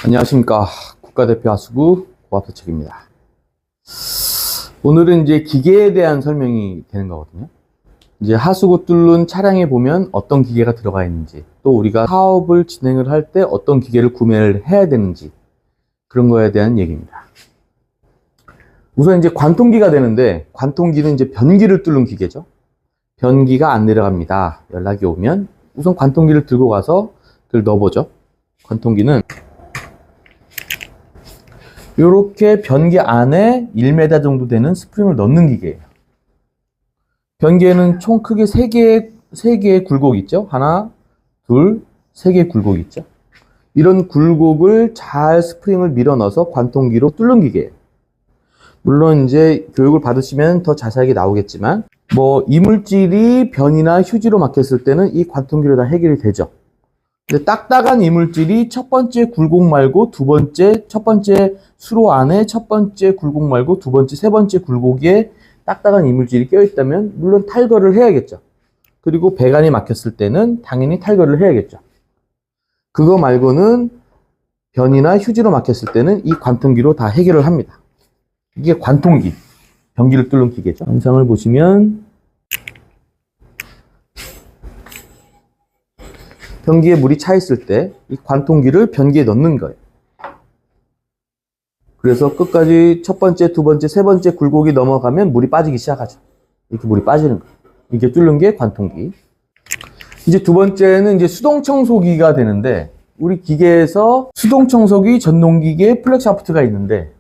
안녕하십니까. 국가대표 하수구 고압세척입니다. 오늘은 이제 기계에 대한 설명이 되는 거거든요. 이제 하수구 뚫는 차량에 보면 어떤 기계가 들어가 있는지, 또 우리가 사업을 진행을 할 때 어떤 기계를 구매를 해야 되는지, 그런 거에 대한 얘기입니다. 우선 이제 관통기가 되는데, 관통기는 이제 변기를 뚫는 기계죠. 변기가 안 내려갑니다. 연락이 오면 우선 관통기를 들고 가서 그걸 넣어보죠. 관통기는 이렇게 변기 안에 1m 정도 되는 스프링을 넣는 기계예요. 변기에는 총 크게 3개의 굴곡이 있죠. 하나, 둘, 3개의 굴곡이 있죠. 이런 굴곡을 잘 스프링을 밀어 넣어서 관통기로 뚫는 기계예요. 물론 이제 교육을 받으시면 더 자세하게 나오겠지만, 이물질이 변이나 휴지로 막혔을 때는 이 관통기로 다 해결이 되죠. 근데 딱딱한 이물질이 첫 번째 굴곡 말고 첫 번째 수로 안에 첫 번째 굴곡 말고 두 번째, 세 번째 굴곡에 딱딱한 이물질이 껴있다면 물론 탈거를 해야겠죠. 그리고 배관이 막혔을 때는 당연히 탈거를 해야겠죠. 그거 말고는 변이나 휴지로 막혔을 때는 이 관통기로 다 해결을 합니다. 이게 관통기, 변기를 뚫는 기계죠. 영상을 보시면 변기에 물이 차 있을 때 이 관통기를 변기에 넣는 거예요. 그래서 끝까지 첫 번째, 두 번째, 세 번째 굴곡이 넘어가면 물이 빠지기 시작하죠. 이렇게 물이 빠지는 거예요. 이게 뚫는 게 관통기. 이제 두 번째는 이제 수동 청소기가 되는데, 우리 기계에서 수동 청소기, 전동기계, 플렉 샤프트가 있는데,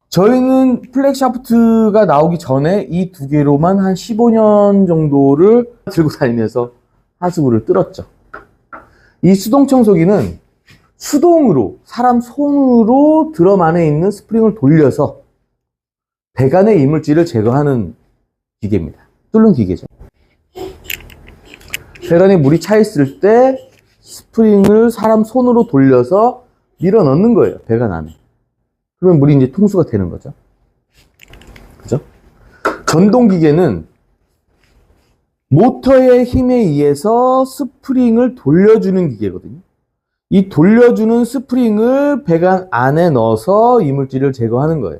저희는 플렉 샤프트가 나오기 전에 이 두 개로만 한 15년 정도를 들고 다니면서 하수구를 뚫었죠. 이 수동 청소기는 수동으로, 사람 손으로 드럼 안에 있는 스프링을 돌려서 배관의 이물질을 제거하는 기계입니다. 뚫는 기계죠. 배관에 물이 차 있을 때 스프링을 사람 손으로 돌려서 밀어 넣는 거예요. 배관 안에. 그러면 물이 이제 통수가 되는 거죠. 그죠? 전동 기계는 모터의 힘에 의해서 스프링을 돌려주는 기계거든요. 이 돌려주는 스프링을 배관 안에 넣어서 이물질을 제거하는 거예요.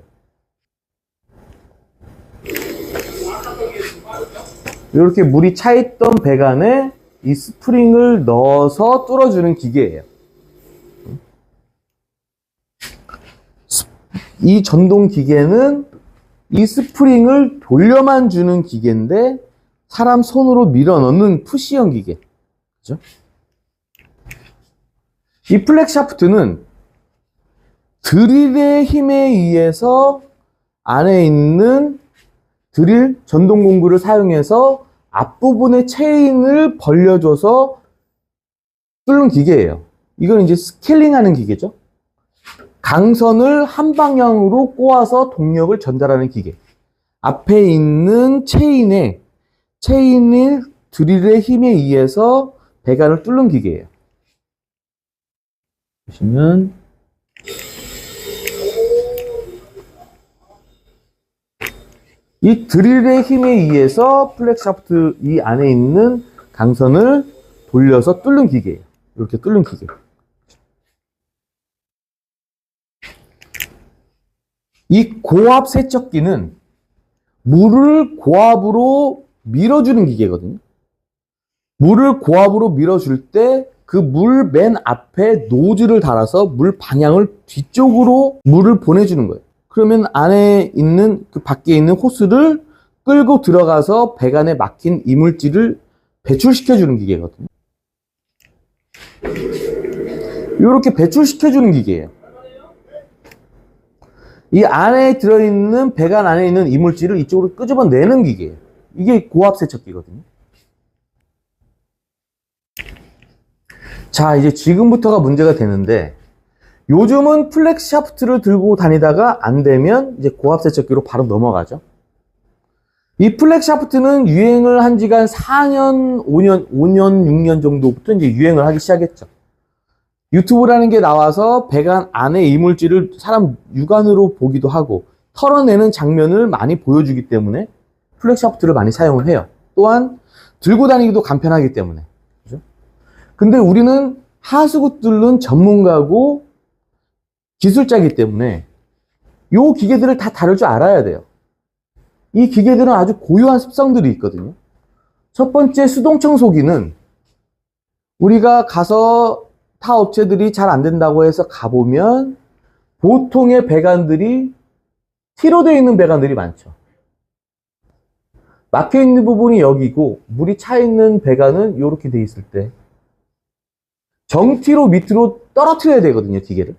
이렇게 물이 차있던 배관에 이 스프링을 넣어서 뚫어주는 기계예요. 이 전동 기계는 이 스프링을 돌려만 주는 기계인데, 사람 손으로 밀어 넣는 푸시형 기계. 그죠? 이 플렉 샤프트는 드릴의 힘에 의해서 안에 있는 드릴 전동 공구를 사용해서 앞부분의 체인을 벌려줘서 뚫는 기계예요. 이건 이제 스케일링 하는 기계죠. 강선을 한 방향으로 꼬아서 동력을 전달하는 기계. 앞에 있는 체인을 드릴의 힘에 의해서 배관을 뚫는 기계예요. 보시면 이 드릴의 힘에 의해서 플렉 샤프트 이 안에 있는 강선을 돌려서 뚫는 기계예요. 이렇게 뚫는 기계. 이 고압 세척기는 물을 고압으로 밀어주는 기계거든요. 물을 고압으로 밀어줄 때 그 물 맨 앞에 노즐을 달아서 물 방향을 뒤쪽으로 물을 보내주는 거예요. 그러면 안에 있는 그 밖에 있는 호스를 끌고 들어가서 배관에 막힌 이물질을 배출시켜주는 기계거든요. 이렇게 배출시켜주는 기계예요. 이 안에 들어있는 배관 안에 있는 이물질을 이쪽으로 끄집어내는 기계예요. 이게 고압 세척기거든요. 자, 이제 지금부터가 문제가 되는데, 요즘은 플렉 샤프트를 들고 다니다가 안 되면 이제 고압 세척기로 바로 넘어가죠. 이 플렉 샤프트는 유행을 한 지가 한 4년, 5년, 6년 정도부터 이제 유행을 하기 시작했죠. 유튜브라는 게 나와서 배관 안에 이물질을 사람 육안으로 보기도 하고 털어내는 장면을 많이 보여주기 때문에 플렉 샤프트를 많이 사용을 해요. 또한 들고 다니기도 간편하기 때문에. 그죠? 근데 우리는 하수구 뚫는 전문가고 기술자이기 때문에 요 기계들을 다 다룰 줄 알아야 돼요. 이 기계들은 아주 고유한 습성들이 있거든요. 첫 번째 수동청소기는 우리가 가서 타 업체들이 잘 안 된다고 해서 가보면 보통의 배관들이 T로 되어 있는 배관들이 많죠. 막혀 있는 부분이 여기고 물이 차 있는 배관은 이렇게 되어 있을 때 정티로 밑으로 떨어뜨려야 되거든요, 기계를.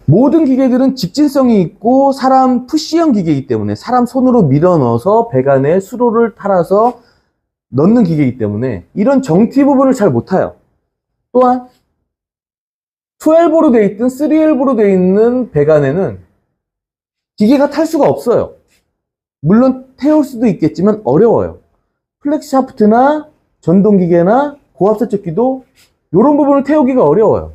모든 기계들은 직진성이 있고 사람 푸시형 기계이기 때문에 사람 손으로 밀어 넣어서 배관에 수로를 탈아서 넣는 기계이기 때문에 이런 정티 부분을 잘 못 타요. 또한 12V로 되어 있든 3V로 되어 있는 배관에는 기계가 탈 수가 없어요. 물론 태울 수도 있겠지만 어려워요. 플렉스 샤프트나 전동기계나 고압세척기도 이런 부분을 태우기가 어려워요.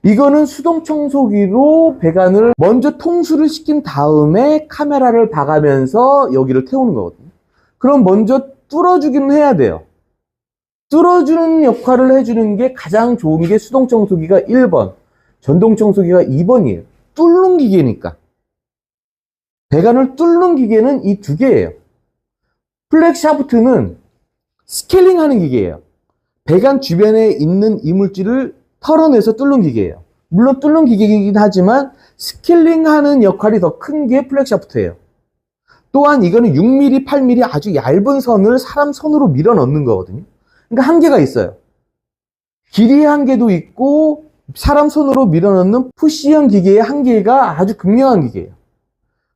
이거는 수동 청소기로 배관을 먼저 통수를 시킨 다음에 카메라를 박으면서 여기를 태우는 거거든요. 그럼 먼저 뚫어주기는 해야 돼요. 뚫어주는 역할을 해주는 게 가장 좋은 게 수동 청소기가 1번, 전동 청소기가 2번이에요. 뚫는 기계니까. 배관을 뚫는 기계는 이 두 개예요. 플렉스 샤프트는 스케일링 하는 기계예요. 배관 주변에 있는 이물질을 털어내서 뚫는 기계예요. 물론 뚫는 기계이긴 하지만 스케일링 하는 역할이 더 큰 게 플렉스 샤프트예요. 또한 이거는 6mm, 8mm 아주 얇은 선을 사람 손으로 밀어 넣는 거거든요. 그러니까 한계가 있어요. 길이의 한계도 있고 사람 손으로 밀어 넣는 푸시형 기계의 한계가 아주 극명한 기계예요.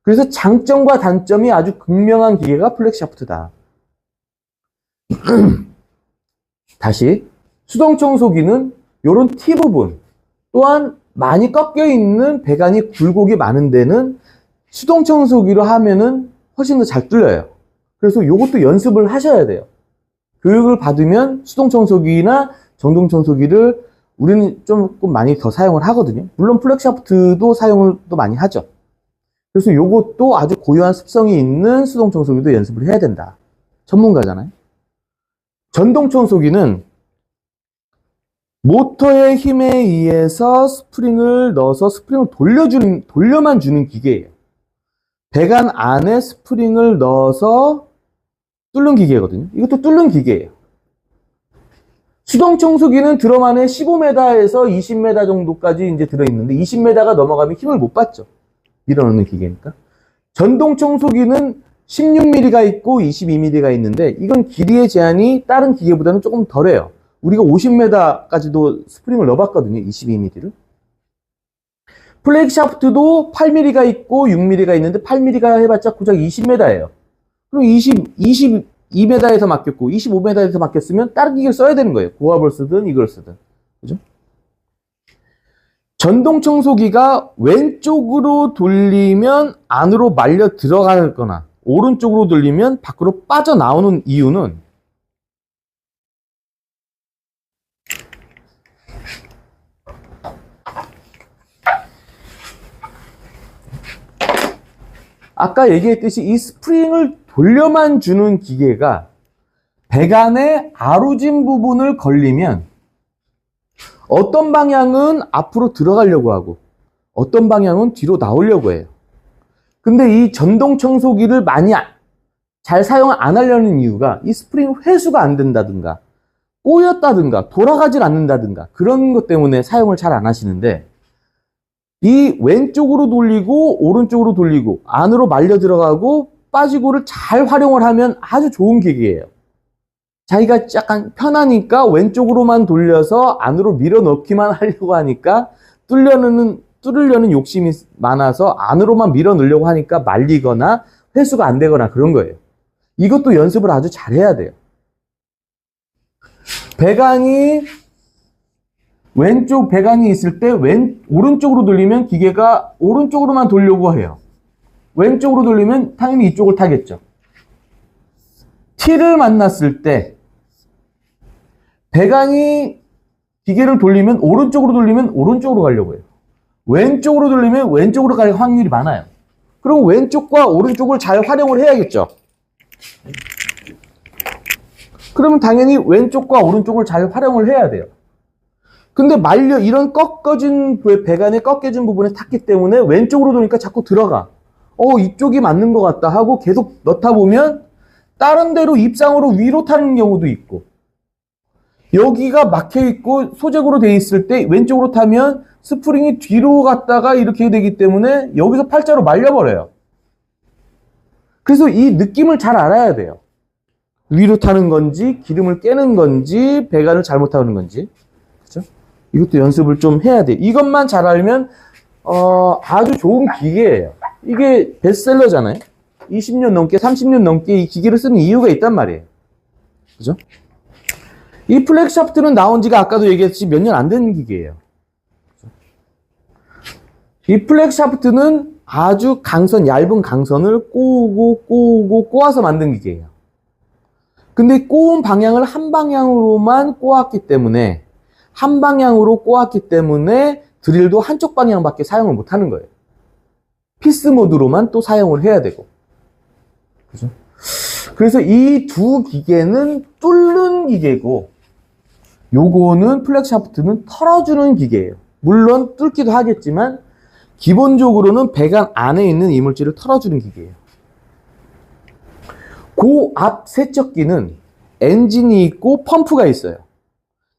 그래서 장점과 단점이 아주 극명한 기계가 플렉스 샤프트다. 다시 수동 청소기는 이런 T 부분 또한 많이 꺾여 있는 배관이 굴곡이 많은 데는 수동 청소기로 하면은 훨씬 더 잘 뚫려요. 그래서 이것도 연습을 하셔야 돼요. 교육을 받으면 수동 청소기나 전동 청소기를 우리는 조금 많이 더 사용을 하거든요. 물론 플렉스 샤프트도 사용을 또 많이 하죠. 그래서 이것도 아주 고유한 습성이 있는 수동 청소기도 연습을 해야 된다. 전문가잖아요. 전동 청소기는 모터의 힘에 의해서 스프링을 넣어서 스프링을 돌려만 주는 기계예요. 배관 안에 스프링을 넣어서 뚫는 기계거든요. 이것도 뚫는 기계예요. 수동 청소기는 드럼 안에 15m에서 20m 정도까지 이제 들어있는데 20m가 넘어가면 힘을 못 받죠. 밀어넣는 기계니까. 전동 청소기는 16mm가 있고 22mm가 있는데 이건 길이의 제한이 다른 기계보다는 조금 덜해요. 우리가 50m까지도 스프링을 넣어봤거든요. 22mm를. 플렉스 샤프트도 8mm가 있고 6mm가 있는데 8mm가 해봤자 고작 20m예요. 그럼 22m에서 맡겼고 25m에서 맡겼으면 다른 기계를 써야 되는 거예요. 고압을 쓰든 이걸 쓰든. 그죠? 전동 청소기가 왼쪽으로 돌리면 안으로 말려 들어가거나 오른쪽으로 돌리면 밖으로 빠져나오는 이유는 아까 얘기했듯이 이 스프링을 돌려만 주는 기계가 배관의 아루진 부분을 걸리면 어떤 방향은 앞으로 들어가려고 하고 어떤 방향은 뒤로 나오려고 해요. 근데 이 전동 청소기를 많이 잘 사용 안 하려는 이유가 이 스프링 회수가 안 된다든가 꼬였다든가 돌아가질 않는다든가 그런 것 때문에 사용을 잘 안 하시는데 이 왼쪽으로 돌리고 오른쪽으로 돌리고 안으로 말려 들어가고 빠지고를 잘 활용을 하면 아주 좋은 기계예요. 자기가 약간 편하니까 왼쪽으로만 돌려서 안으로 밀어 넣기만 하려고 하니까 뚫으려는 욕심이 많아서 안으로만 밀어 넣으려고 하니까 말리거나 회수가 안 되거나 그런 거예요. 이것도 연습을 아주 잘해야 돼요. 배관이 왼쪽 배관이 있을 때 오른쪽으로 돌리면 기계가 오른쪽으로만 돌려고 해요. 왼쪽으로 돌리면 당연히 이쪽을 타겠죠. T를 만났을 때 배관이 기계를 돌리면 오른쪽으로 가려고 해요. 왼쪽으로 돌리면 왼쪽으로 갈 확률이 많아요. 그럼 왼쪽과 오른쪽을 잘 활용을 해야겠죠. 그러면 당연히 왼쪽과 오른쪽을 잘 활용을 해야 돼요. 근데 이런 꺾어진, 배관의 꺾여진 부분에 탔기 때문에 왼쪽으로 도니까 자꾸 들어가. 이쪽이 맞는 것 같다 하고 계속 넣다 보면 다른 데로 입상으로 위로 타는 경우도 있고, 여기가 막혀 있고 소재고로 돼 있을 때 왼쪽으로 타면 스프링이 뒤로 갔다가 이렇게 되기 때문에 여기서 팔자로 말려버려요. 그래서 이 느낌을 잘 알아야 돼요. 위로 타는 건지, 기름을 깨는 건지, 배관을 잘못하는 건지. 그죠? 이것도 연습을 좀 해야 돼. 이것만 잘 알면, 아주 좋은 기계예요. 이게 베스트셀러잖아요. 20년 넘게, 30년 넘게 이 기계를 쓰는 이유가 있단 말이에요. 그죠? 이 플렉 샤프트는 나온 지가 아까도 얘기했듯이 몇 년 안 된 기계예요. 그죠? 이 플렉 샤프트는 아주 얇은 강선을 꼬아서 만든 기계예요. 근데 꼬은 방향을 한 방향으로만 꼬았기 때문에, 드릴도 한쪽 방향밖에 사용을 못 하는 거예요. 피스 모드로만 또 사용을 해야 되고. 그죠? 그래서 이 두 기계는 뚫는 기계고, 요거는 플렉 샤프트는 털어주는 기계예요. 물론 뚫기도 하겠지만, 기본적으로는 배관 안에 있는 이물질을 털어주는 기계예요. 그 앞 세척기는 엔진이 있고 펌프가 있어요.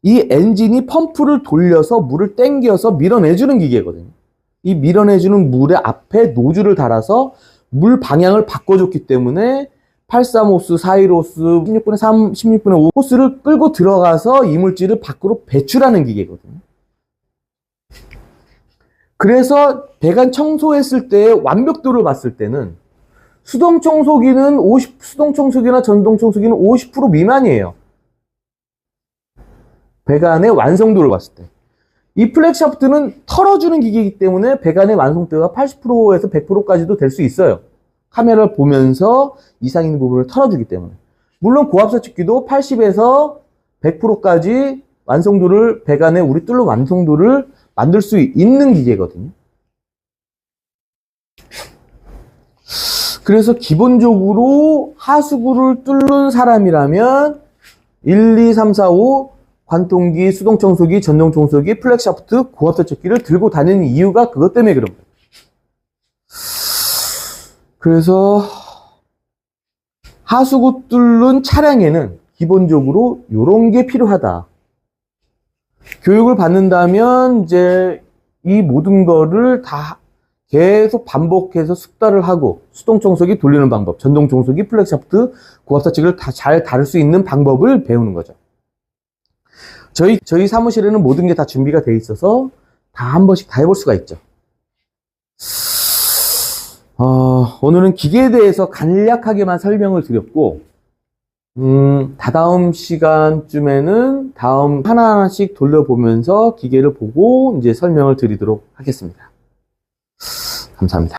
이 엔진이 펌프를 돌려서 물을 땡겨서 밀어내주는 기계거든요. 이 밀어내주는 물의 앞에 노즐을 달아서 물 방향을 바꿔줬기 때문에 83호스, 41호스, 16분의 3, 16분의 5 호스를 끌고 들어가서 이물질을 밖으로 배출하는 기계거든요. 그래서 배관 청소했을 때의 완벽도를 봤을 때는 수동 청소기나 전동 청소기는 50% 미만이에요. 배관의 완성도를 봤을 때. 이 플렉 샤프트는 털어주는 기계이기 때문에 배관의 완성도가 80%에서 100%까지도 될 수 있어요. 카메라를 보면서 이상 있는 부분을 털어주기 때문에. 물론 고압세척기도 80에서 100%까지 배관의 우리 뚫는 완성도를 만들 수 있는 기계거든요. 그래서 기본적으로 하수구를 뚫는 사람이라면 1, 2, 3, 4, 5 관통기, 수동청소기, 전동청소기, 플렉 샤프트, 고압세척기를 들고 다니는 이유가 그것 때문에 그런 거예요. 그래서 하수구 뚫는 차량에는 기본적으로 이런 게 필요하다. 교육을 받는다면 이제 이 모든 거를 다 계속 반복해서 숙달을 하고 수동청소기 돌리는 방법, 전동청소기, 플렉 샤프트, 고압세척기를 다 잘 다룰 수 있는 방법을 배우는 거죠. 저희 사무실에는 모든 게 다 준비가 돼 있어서 다 한 번씩 다 해볼 수가 있죠. 오늘은 기계에 대해서 간략하게만 설명을 드렸고, 다다음 시간쯤에는 하나하나씩 돌려보면서 기계를 보고 이제 설명을 드리도록 하겠습니다. 감사합니다.